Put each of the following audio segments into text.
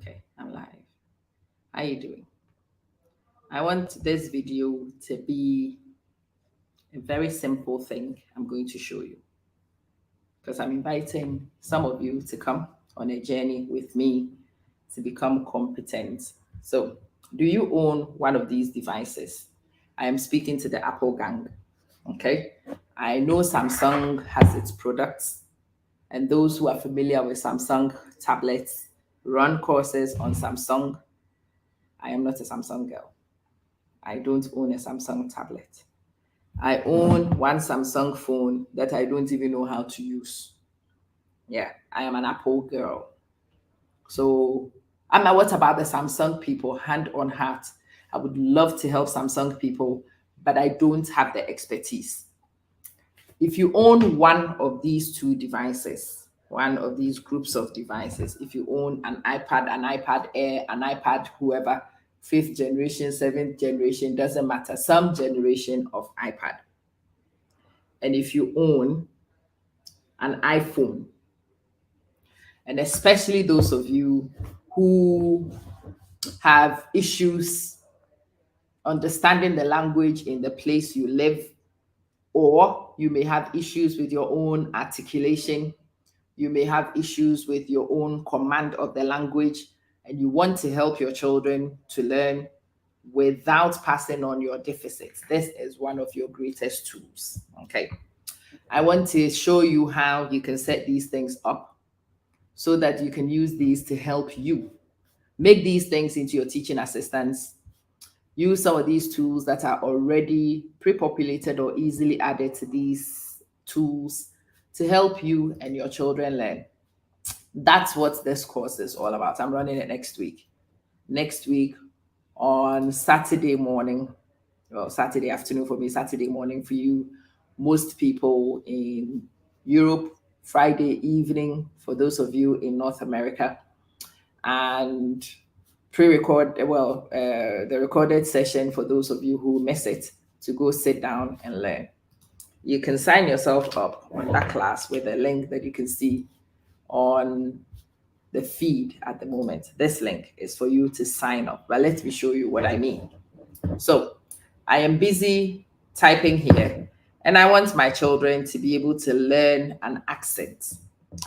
Okay, I'm live. How you doing? I want this video to be a very simple thing I'm going to show you because I'm inviting some of you to come on a journey with me to become competent. So, do you own one of these devices? I am speaking to the Apple gang. Okay. I know Samsung has its products, and those who are familiar with Samsung tablets run courses on Samsung. I am not a Samsung girl. I don't own a Samsung tablet. I own one Samsung phone that I don't even know how to use. Yeah, I am an Apple girl. So, what about the Samsung people? Hand on heart, I would love to help Samsung people, but I don't have the expertise. If you own one of these two devices, one of these groups of devices, if you own an iPad Air, an iPad, whoever, fifth generation, seventh generation, doesn't matter, some generation of iPad. And if you own an iPhone, and especially those of you who have issues understanding the language in the place you live, or you may have issues with your own articulation, you may have issues with your own command of the language, and you want to help your children to learn without passing on your deficits. This is one of your greatest tools. Okay. I want to show you how you can set these things up so that you can use these to help you. Make these things into your teaching assistants. Use some of these tools that are already pre-populated or easily added to these tools to help you and your children learn. That's what this course is all about. I'm running it next week. Next week on Saturday morning, well, Saturday afternoon for me, Saturday morning for you. Most people in Europe, Friday evening for those of you in North America. And the recorded session for those of you who miss it to go sit down and learn. You can sign yourself up on that class with a link that you can see on the feed at the moment. This link is for you to sign up, but let me show you what I mean. So I am busy typing here, and I want my children to be able to learn an accent.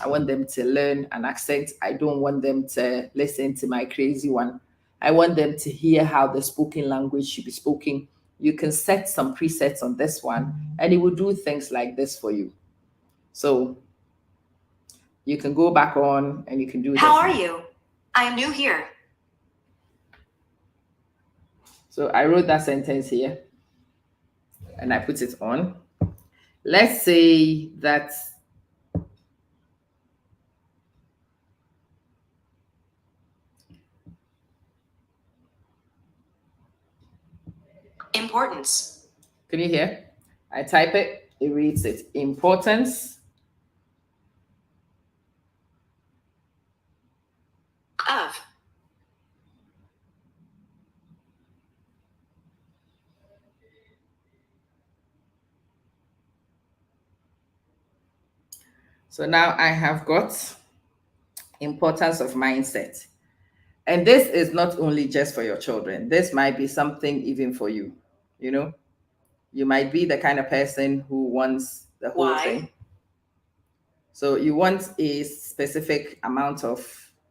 I want them to learn an accent. I don't want them to listen to my crazy one. I want them to hear how the spoken language should be spoken. You can set some presets on this one, and it will do things like this for you. So you can go back on and you can do this. How are you? I am new here. So I wrote that sentence here and I put it on. Let's say that Importance. Can you hear? I type it, it reads it. Importance Of. So now I have got importance of mindset. And this is not only just for your children. This might be something even for you. You know, you might be the kind of person who wants the whole thing. So you want a specific amount of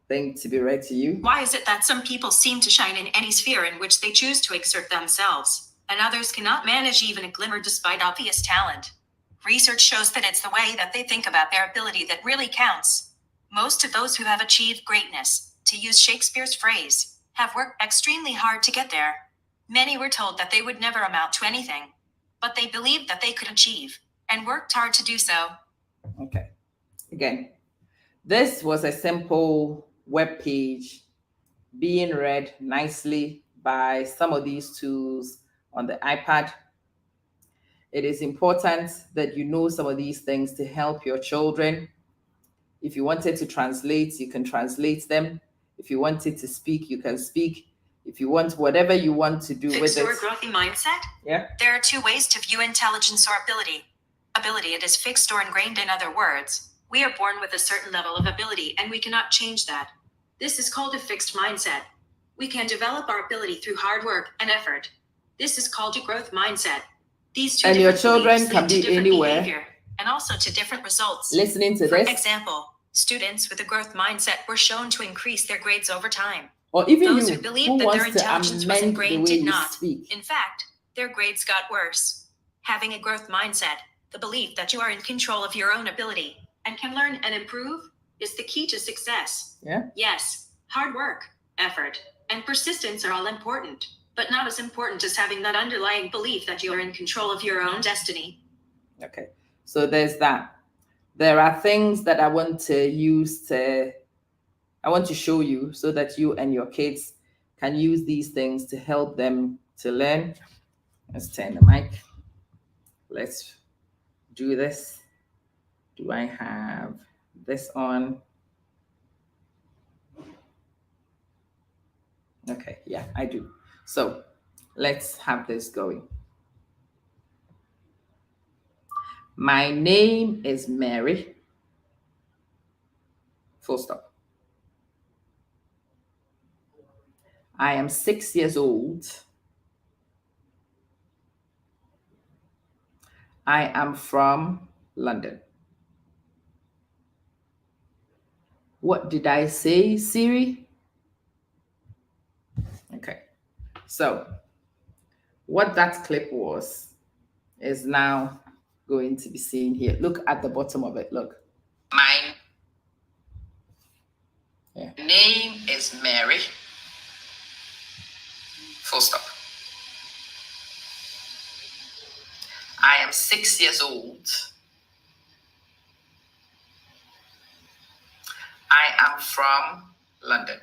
thing to be read to you. Why is it that some people seem to shine in any sphere in which they choose to exert themselves, and others cannot manage even a glimmer despite obvious talent? Research shows that it's the way that they think about their ability that really counts. Most of those who have achieved greatness, to use Shakespeare's phrase, have worked extremely hard to get there. Many were told that they would never amount to anything, but they believed that they could achieve, and worked hard to do so. Okay. Again, this was a simple web page being read nicely by some of these tools on the iPad. It is important that you know some of these things to help your children. If you wanted to translate, you can translate them. If you wanted to speak, you can speak. If you want whatever you want to do with it. Fixed or growthy mindset? Yeah. There are two ways to view intelligence or ability. Ability, it is fixed or ingrained. In other words, we are born with a certain level of ability and we cannot change that. This is called a fixed mindset. We can develop our ability through hard work and effort. This is called a growth mindset. These two And your different children beliefs can lead to be different anywhere behavior and also to different results. listening to For this. example, students with a growth mindset were shown to increase their grades over time. Or even Those you who believed who that their wants to intelligence was amend the ingrained way did you not. speak. In fact, their grades got worse. Having a growth mindset, the belief that you are in control of your own ability and can learn and improve, is the key to success. Yeah. Yes, hard work, effort, and persistence are all important, but not as important as having that underlying belief that you are in control of your own destiny. Okay. So there's that. There are things that I want to show you so that you and your kids can use these things to help them to learn. Let's turn the mic. Let's do this. Do I have this on? Okay, yeah, I do. So let's have this going. My name is Mary. Full stop. I am 6 years old. I am from London. What did I say, Siri? Okay. So what that clip was is now going to be seen here. Look at the bottom of it. Look. My name is Mary. Full stop. I am 6 years old. I am from London.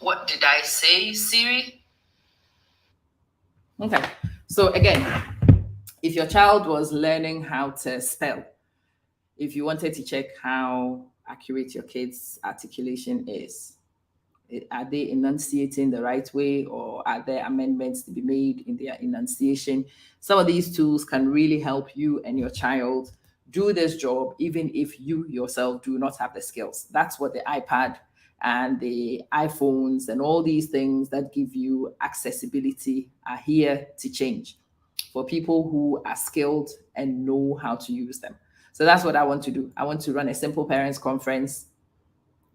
What did I say, Siri? Okay. So again, if your child was learning how to spell, if you wanted to check how accurate your kid's articulation is, are they enunciating the right way, or are there amendments to be made in their enunciation? Some of these tools can really help you and your child do this job, even if you yourself do not have the skills. That's what the iPad and the iPhones and all these things that give you accessibility are here to change for people who are skilled and know how to use them. So that's what I want to do. I want to run a simple parents conference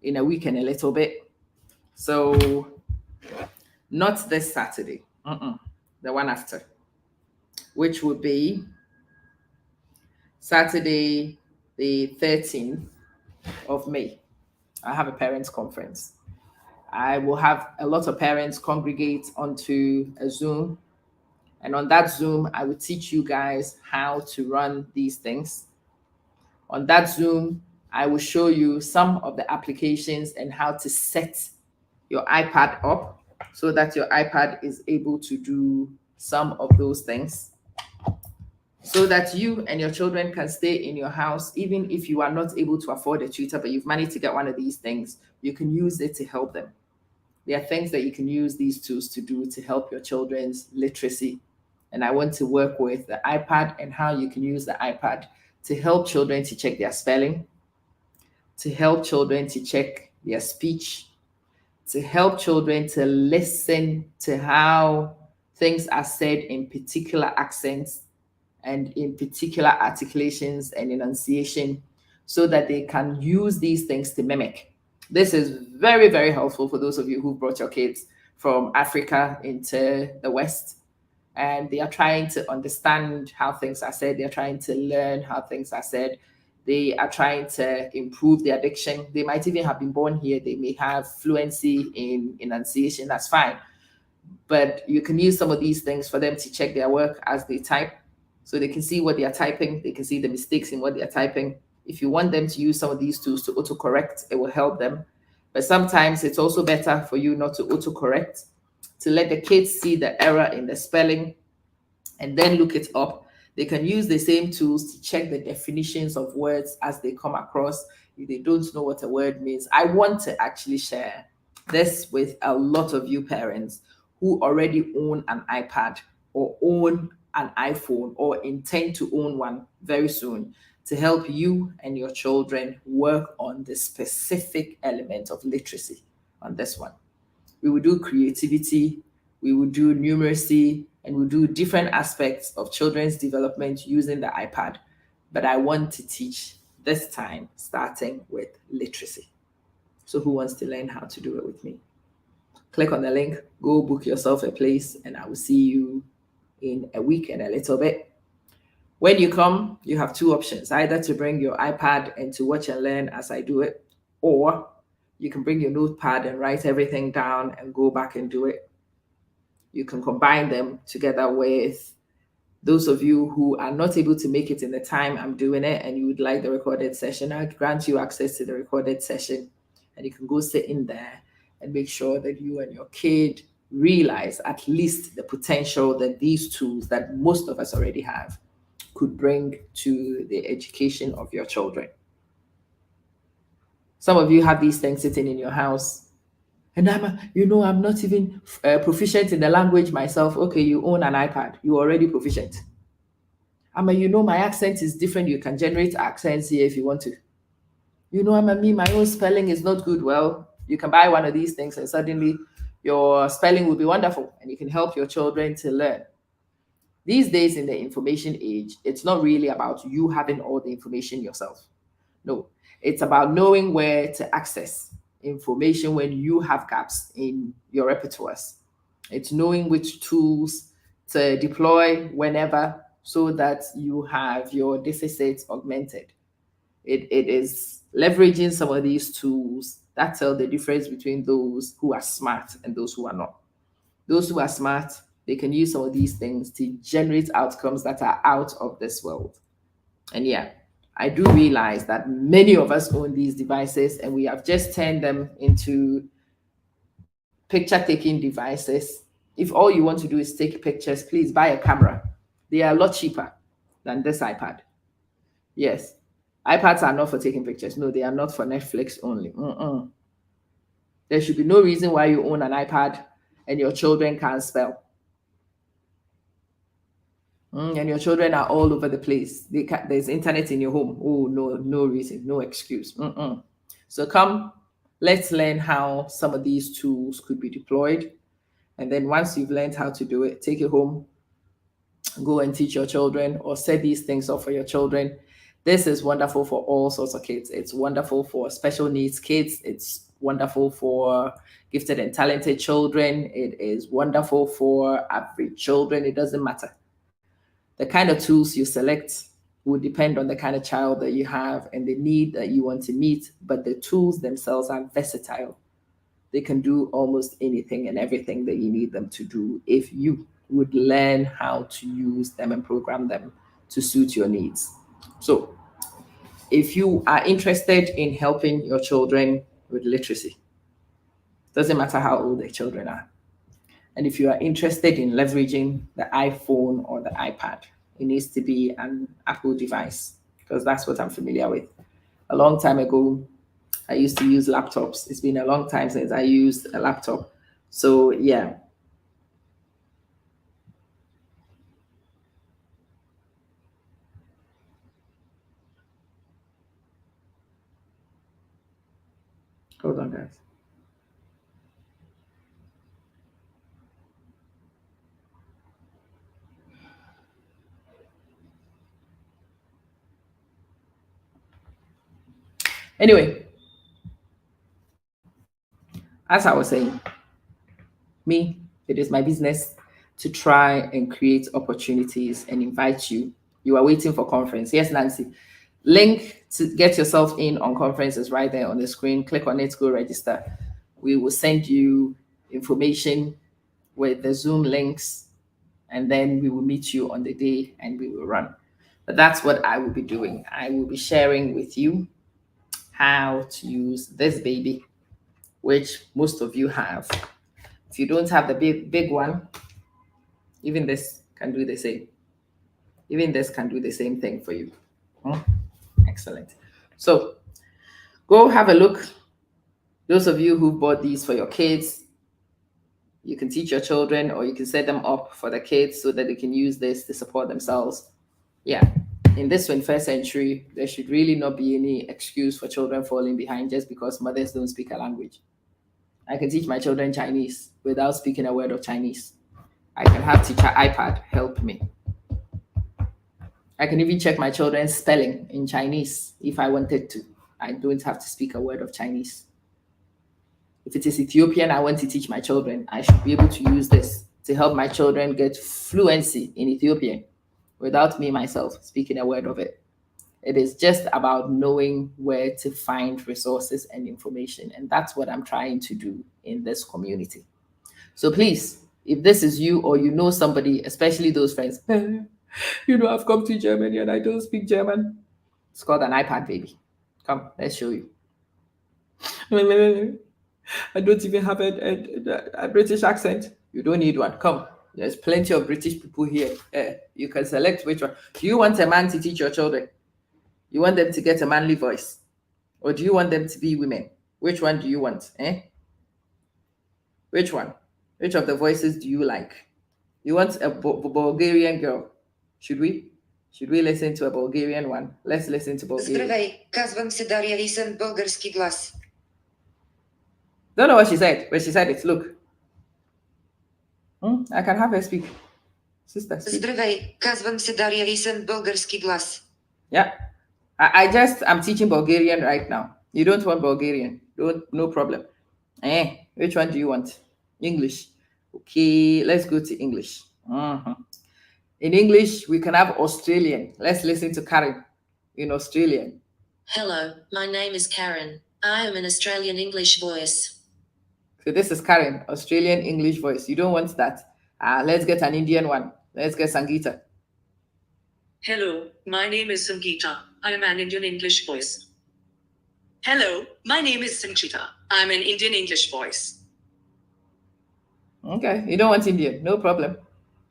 in a week and a little bit. So not this Saturday, the one after, which would be Saturday, the 13th of May. I have a parents conference. I will have a lot of parents congregate onto a Zoom. And on that Zoom, I will teach you guys how to run these things. On that Zoom, I will show you some of the applications and how to set your iPad up so that your iPad is able to do some of those things, so that you and your children can stay in your house. Even if you are not able to afford a tutor, but you've managed to get one of these things, you can use it to help them. There are things that you can use these tools to do to help your children's literacy. And I want to work with the iPad and how you can use the iPad to help children to check their spelling, to help children to check their speech, to help children to listen to how things are said in particular accents and in particular articulations and enunciation, so that they can use these things to mimic. This is very, very helpful for those of you who brought your kids from Africa into the West, and they are trying to understand how things are said. They're trying to learn how things are said. They are trying to improve their diction. They might even have been born here. They may have fluency in enunciation. That's fine. But you can use some of these things for them to check their work as they type, so they can see what they are typing. They can see the mistakes in what they are typing. If you want them to use some of these tools to autocorrect, it will help them. But sometimes it's also better for you not to autocorrect, to let the kids see the error in the spelling and then look it up. They can use the same tools to check the definitions of words as they come across if they don't know what a word means. I want to actually share this with a lot of you parents who already own an iPad or own an iPhone or intend to own one very soon, to help you and your children work on the specific element of literacy on this one. We will do creativity, we will do numeracy, and we'll do different aspects of children's development using the iPad. But I want to teach this time starting with literacy. So who wants to learn how to do it with me? Click on the link, go book yourself a place, and I will see you in a week and a little bit. When you come, you have two options, either to bring your iPad and to watch and learn as I do it, or you can bring your notepad and write everything down and go back and do it. You can combine them together with those of you who are not able to make it in the time I'm doing it and you would like the recorded session. I'll grant you access to the recorded session, and you can go sit in there and make sure that you and your kid realize at least the potential that these tools that most of us already have could bring to the education of your children. Some of you have these things sitting in your house, and I'm not even proficient in the language myself. Okay, you own an iPad, you're already proficient. My accent is different. You can generate accents here if you want to. My own spelling is not good. Well, you can buy one of these things and suddenly your spelling will be wonderful and you can help your children to learn. These days in the information age, it's not really about you having all the information yourself. No, it's about knowing where to access information when you have gaps in your repertoires. It's knowing which tools to deploy whenever so that you have your deficits augmented. It is leveraging some of these tools that tell the difference between those who are smart and those who are not. Those who are smart, they can use some of these things to generate outcomes that are out of this world. And yeah, I do realize that many of us own these devices and we have just turned them into picture-taking devices. If all you want to do is take pictures, please buy a camera. They are a lot cheaper than this iPad. Yes, iPads are not for taking pictures. No, they are not for Netflix only. There should be no reason why you own an iPad and your children can't spell. And your children are all over the place. There's internet in your home. Oh, no reason, no excuse. So come, let's learn how some of these tools could be deployed. And then once you've learned how to do it, take it home, go and teach your children or set these things up for your children. This is wonderful for all sorts of kids. It's wonderful for special needs kids. It's wonderful for gifted and talented children. It is wonderful for average children. It doesn't matter. The kind of tools you select will depend on the kind of child that you have and the need that you want to meet, but the tools themselves are versatile. They can do almost anything and everything that you need them to do if you would learn how to use them and program them to suit your needs. So if you are interested in helping your children with literacy, doesn't matter how old their children are, and if you are interested in leveraging the iPhone or the iPad, it needs to be an Apple device because that's what I'm familiar with. A long time ago, I used to use laptops. It's been a long time since I used a laptop. So yeah. Hold on, guys. Anyway, as I was saying, it is my business to try and create opportunities and invite you. You are waiting for conference. Yes, Nancy. Link to get yourself in on conference is right there on the screen. Click on it, go register. We will send you information with the Zoom links, and then we will meet you on the day and we will run. But that's what I will be doing. I will be sharing with you how to use this baby, which most of you have. If you don't have the big one, even this can do the same. Even this can do the same thing for you. Excellent. So go have a look. Those of you who bought these for your kids, you can teach your children or you can set them up for the kids so that they can use this to support themselves. Yeah, in this 21st century, there should really not be any excuse for children falling behind just because mothers don't speak a language. I can teach my children Chinese without speaking a word of Chinese. I can have teacher iPad help me. I can even check my children's spelling in Chinese if I wanted to. I don't have to speak a word of Chinese. If it is Ethiopian I want to teach my children, I should be able to use this to help my children get fluency in Ethiopian without me myself speaking a word of it. It is just about knowing where to find resources and information. And that's what I'm trying to do in this community. So please, if this is you or you know somebody, especially those friends, I've come to Germany and I don't speak German. It's called an iPad, baby. Come, let's show you. I don't even have a British accent. You don't need one. Come, there's plenty of British people here. You can select which one. Do you want a man to teach your children? You want them to get a manly voice? Or do you want them to be women? Which one do you want? Which one? Which of the voices do you like? You want a Bulgarian girl? Should we listen to a Bulgarian one? Let's listen to Bulgarian. Здравей, казвам се Дария и съм български глас. Don't know what she said, but she said it. Look. I can have her speak. Sister, speak. Здравей, казвам се Дария и съм български глас. Yeah. I'm teaching Bulgarian right now. You don't want Bulgarian. No problem. Which one do you want? English. Okay, let's go to English. In English, we can have Australian. Let's listen to Karen in Australian. Hello, my name is Karen. I am an Australian English voice. So this is Karen, Australian English voice. You don't want that. Let's get an Indian one. Let's get Sangeeta. Hello, my name is Sangeeta. I am an Indian English voice. Hello, my name is Sanchita. I'm an Indian English voice. Okay, you don't want Indian. No problem.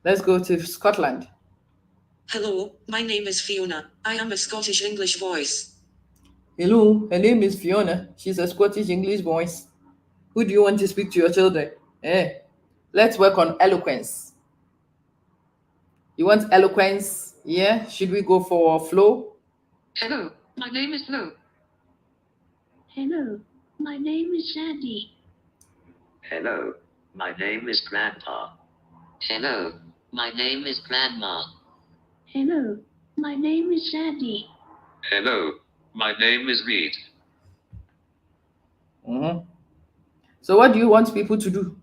Let's go to Scotland. Hello, my name is Fiona. I am a Scottish English voice. Hello, her name is Fiona. She's a Scottish English voice. Who do you want to speak to your children? Let's work on eloquence. You want eloquence? Yeah? Should we go for Flo? Hello, my name is Flo. Hello, my name is Sandy. Hello, my name is Grandpa. Hello, my name is Grandma. Hello, my name is Sandy. Hello, my name is Reed. So what do you want people to do?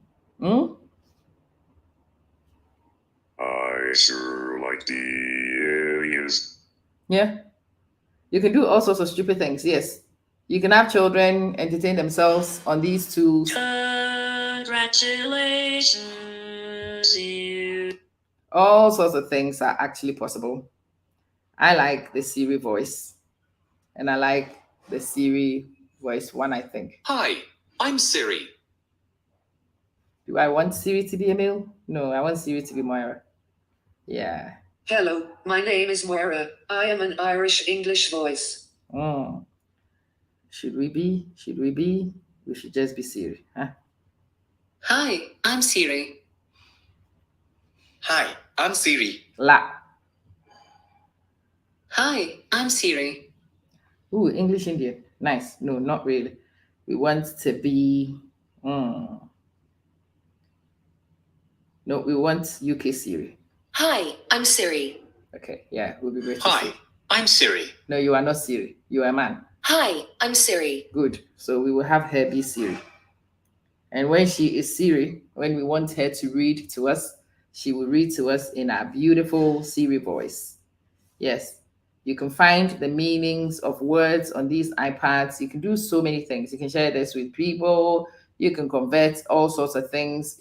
I sure like the aliens. Yeah. You can do all sorts of stupid things, yes. You can have children entertain themselves on these tools. Congratulations, you. All sorts of things are actually possible. I like the Siri voice. And I like the Siri voice one, I think. Hi, I'm Siri. Do I want Siri to be a male? No, I want Siri to be Moira. Yeah. Hello, my name is Moira. I am an Irish English voice. Should we be? We should just be Siri, huh? Hi, I'm Siri. Hi, I'm Siri. La. Hi, I'm Siri. Ooh, English Indian. Nice. No, not really. We want to be... No, we want UK Siri. Hi, I'm Siri. Okay, yeah, we'll be British. Hi, I'm Siri. No, you are not Siri. You are a man. Hi, I'm Siri. Good. So we will have her be Siri. And when she is Siri, when we want her to read to us, she will read to us in our beautiful Siri voice. Yes, you can find the meanings of words on these iPads. You can do so many things. You can share this with people. You can convert all sorts of things.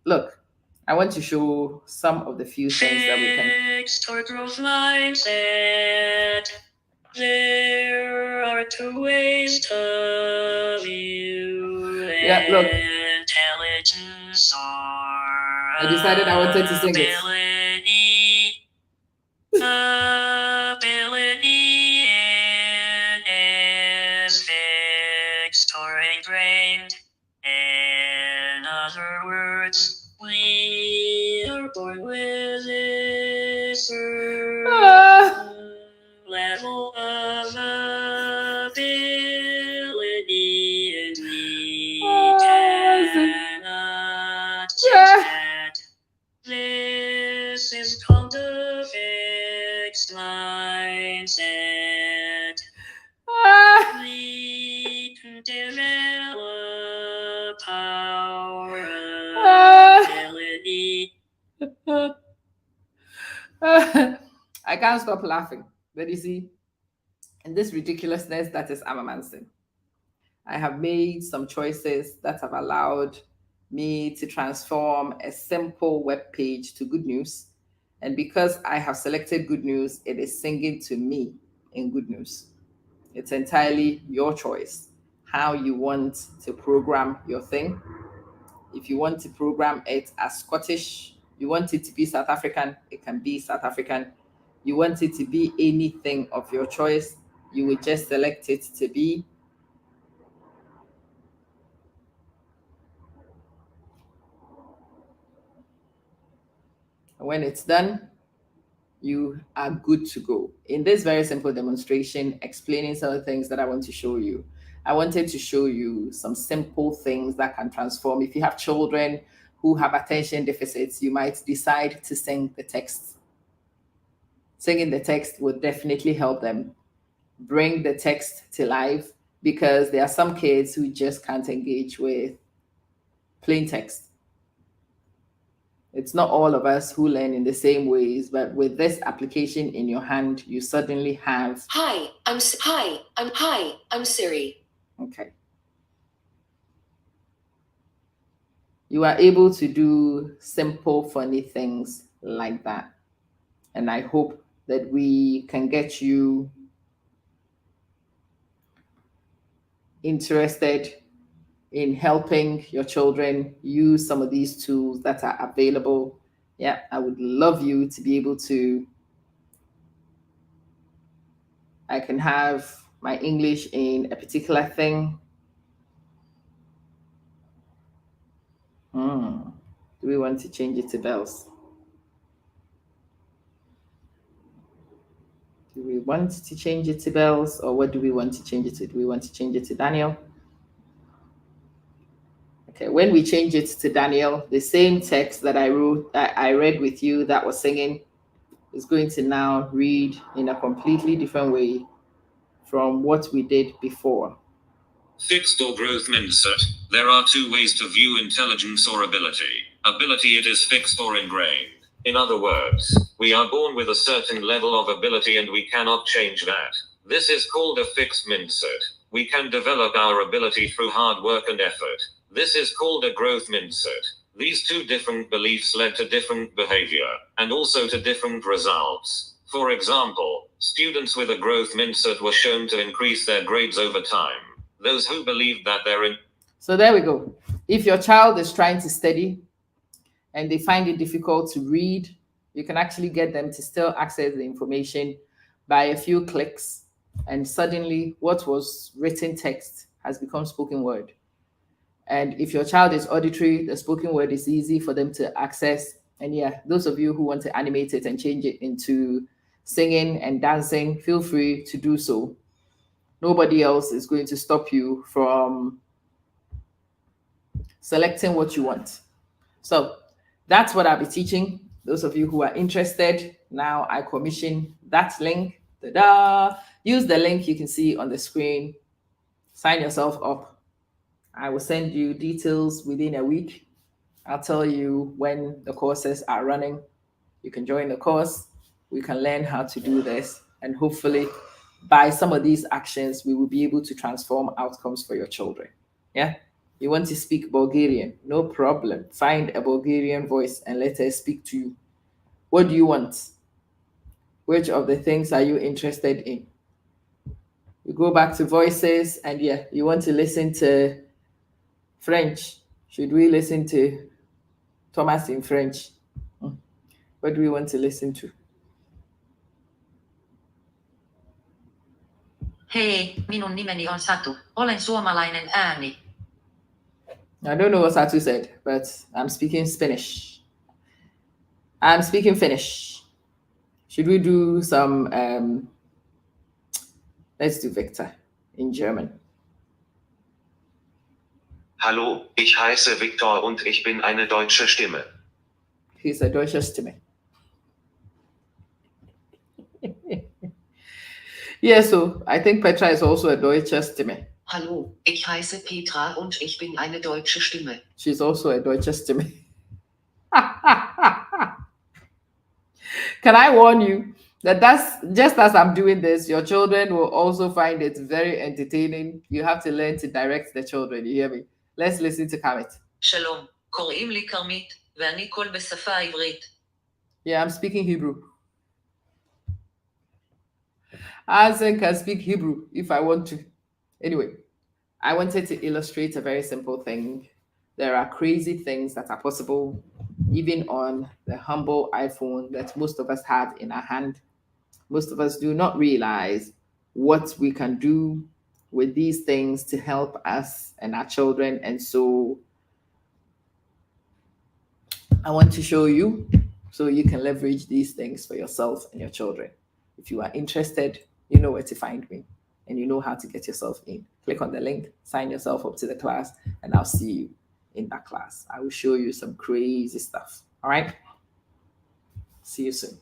Look, I want to show some of the few things that we can. Fixed or growth mindset. There are two ways to view Yeah, look. intelligence or I decided I wanted to sing it. Ability is fixed or ingrained. In other words, we are born with it. develop our Ah. ability. I can't stop laughing. But you see, in this ridiculousness that is Amamansin, I have made some choices that have allowed me to transform a simple web page to good news. And because I have selected good news, it is singing to me in good news. It's entirely your choice how you want to program your thing. If you want to program it as Scottish, you want it to be South African, it can be South African. You want it to be anything of your choice, you would just select it to be. When it's done, you are good to go. In this very simple demonstration, explaining some of the things that I want to show you, I wanted to show you some simple things that can transform. If you have children who have attention deficits, you might decide to sing the text. Singing the text will definitely help them bring the text to life, because there are some kids who just can't engage with plain text. It's not all of us who learn in the same ways, but with this application in your hand, you suddenly have. Hi, I'm Siri. Okay. You are able to do simple, funny things like that. And I hope that we can get you interested in helping your children use some of these tools that are available. Yeah, I would love you to be able to. I can have my English in a particular thing. Do we want to change it to bells? Do we want to change it to bells, or what do we want to change it to? Do we want to change it to Daniel? Okay, when we change it to Daniel, the same text that I read with you that was singing is going to now read in a completely different way from what we did before. Fixed or growth mindset. There are two ways to view intelligence or ability. Ability, it is fixed or ingrained. In other words, we are born with a certain level of ability and we cannot change that. This is called a fixed mindset. We can develop our ability through hard work and effort. This is called a growth mindset. These two different beliefs led to different behavior, and also to different results. For example, students with a growth mindset were shown to increase their grades over time. Those who believe that they're in. So there we go. If your child is trying to study and they find it difficult to read, you can actually get them to still access the information by a few clicks. And suddenly what was written text has become spoken word. And if your child is auditory, the spoken word is easy for them to access. And yeah, those of you who want to animate it and change it into singing and dancing, feel free to do so. Nobody else is going to stop you from selecting what you want. So that's what I'll be teaching. Those of you who are interested, now I commission that link. Ta-da! Use the link you can see on the screen. Sign yourself up. I will send you details within a week. I'll tell you when the courses are running. You can join the course. We can learn how to do this. And hopefully, by some of these actions, we will be able to transform outcomes for your children. Yeah? You want to speak Bulgarian? No problem. Find a Bulgarian voice and let her speak to you. What do you want? Which of the things are you interested in? You go back to voices, and yeah, you want to listen to French. Should we listen to Thomas in French? What do we want to listen to? Hei, minun nimeni on Satu. Olen suomalainen ääni. I don't know what Satu said, but I'm speaking Spanish. I'm speaking Finnish. Should we do some, let's do Victor in German. Hallo, ich heiße Viktor und ich bin eine deutsche Stimme. He's a deutsche Stimme. Yeah, so I think Petra is also a deutsche Stimme. Hallo, ich heiße Petra und ich bin eine deutsche Stimme. She's also a deutsche Stimme. Can I warn you that that's just as I'm doing this, your children will also find it very entertaining. You have to learn to direct the children. You hear me? Let's listen to Kamit. שלום, קוראים לי כרמית, ואני קול בשפה העברית. Yeah, I'm speaking Hebrew. Asen can speak Hebrew if I want to. Anyway, I wanted to illustrate a very simple thing. There are crazy things that are possible, even on the humble iPhone that most of us have in our hand. Most of us do not realize what we can do with these things to help us and our children. And so I want to show you so you can leverage these things for yourself and your children. If you are interested, you know where to find me and you know how to get yourself in. Click on the link, sign yourself up to the class, and I'll see you in that class. I will show you some crazy stuff. All right? See you soon.